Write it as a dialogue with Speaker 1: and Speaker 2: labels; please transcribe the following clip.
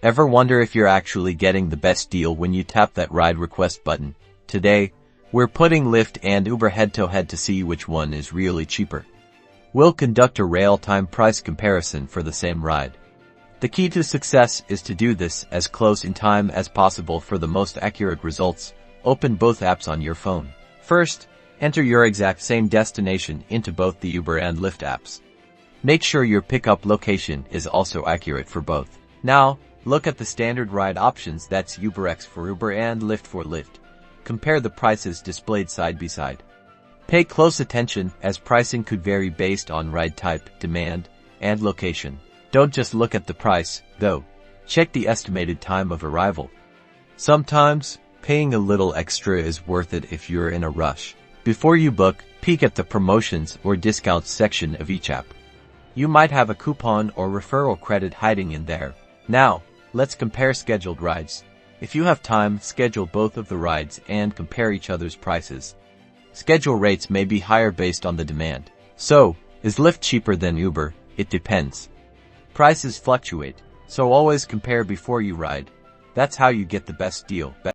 Speaker 1: Ever wonder if you're actually getting the best deal when you tap that ride request button? Today, we're putting Lyft and Uber head-to-head to see which one is really cheaper. We'll conduct a real-time price comparison for the same ride. The key to success is to do this as close in time as possible for the most accurate results. Open both apps on your phone. First, enter your exact same destination into both the Uber and Lyft apps. Make sure your pickup location is also accurate for both. Now, look at the standard ride options, that's UberX for Uber and Lyft for Lyft. Compare the prices displayed side by side. Pay close attention as pricing could vary based on ride type, demand, and location. Don't just look at the price, though. Check the estimated time of arrival. Sometimes, paying a little extra is worth it if you're in a rush. Before you book, peek at the promotions or discounts section of each app. You might have a coupon or referral credit hiding in there. Now, let's compare scheduled rides. If you have time, schedule both of the rides and compare each other's prices. Schedule rates may be higher based on the demand. So, is Lyft cheaper than Uber? It depends. Prices fluctuate, so always compare before you ride. That's how you get the best deal.